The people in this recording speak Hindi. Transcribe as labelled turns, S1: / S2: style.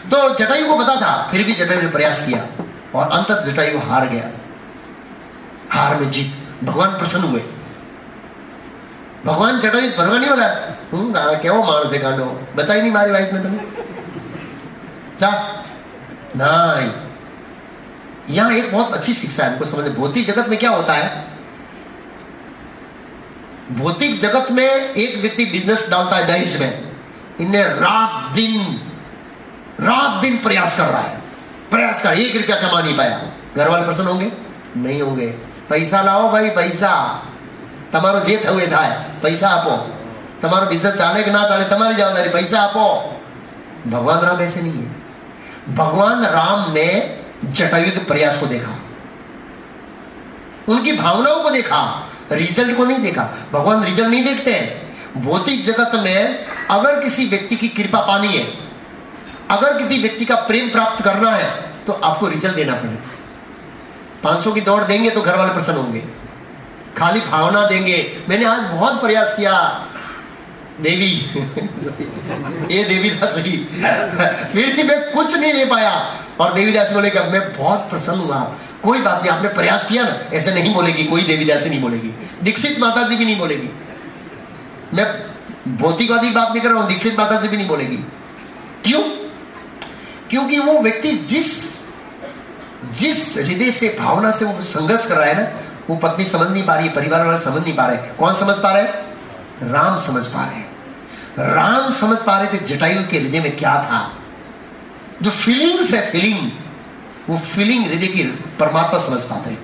S1: तो जटायु को पता था, फिर भी जटायु ने प्रयास किया और अंततः जटायु हार गया। हार में जीत, भगवान प्रसन्न हुए। भगवान जटायु भगवान नहीं बोला केवो माणस है कांडो, बचाई नहीं मारी वाइफ में तुम्हें जा नहीं। यहां एक बहुत अच्छी शिक्षा है, हमको समझे। भौतिक जगत में क्या होता है, भौतिक जगत में एक व्यक्ति बिजनेस डालता है दहेज में, इन्हें रात दिन प्रयास कर रहा है, प्रयास कर, 1 रुपया कमा नहीं पाया। घर वाले प्रसन्न होंगे? नहीं होंगे। पैसा लाओ भाई, पैसा તમારો જે થયું એ થાય, પૈસા આપો, તમારો બિઝનેસ ચાલે કે ના ચાલે તમારી જવાબદારી, पैसा આપો। भगवान राम ऐसे नहीं है। भगवान राम ने जटायु के प्रयास को देखा, उनकी भावनाओं को देखा, रिजल्ट को नहीं देखा। भगवान रिजल्ट नहीं देखते हैं। भौतिक जगत में अगर किसी व्यक्ति की कृपा पानी है, अगर किसी व्यक्ति का प्रेम प्राप्त करना है, तो आपको रिजल्ट देना पड़ेगा। 500 की दौड़ देंगे तो घर वाले प्रसन्न होंगे, खाली भावना देंगे, मैंने आज बहुत प्रयास किया देवी ये देवीदास सही फिर भी मैं कुछ नहीं ले पाया, और देवीदास बोलेगा मैं बहुत प्रसन्न हुआ। कोई बात नहीं, आपने प्रयास किया ना, ऐसे नहीं बोलेगी कोई देवीदासी, नहीं बोलेगी, दीक्षित माता जी भी नहीं बोलेगी। मैं भौतिकवादी बात नहीं कर रहा हूं, दीक्षित माता जी भी नहीं बोलेगी। क्यों? क्योंकि वो व्यक्ति जिस हृदय से, भावना से वो संघर्ष कर रहा है ना, वो पत्नी समझ नहीं पा रही, परिवार वाले समझ नहीं पा रहे। कौन समझ पा रहे? राम समझ पा रहे। राम समझ पा रहे थे जटायु के हृदय में क्या था। जो फीलिंग्स है, फीलिंग, वो फीलिंग हृदय की परमात्मा समझ पाते हैं।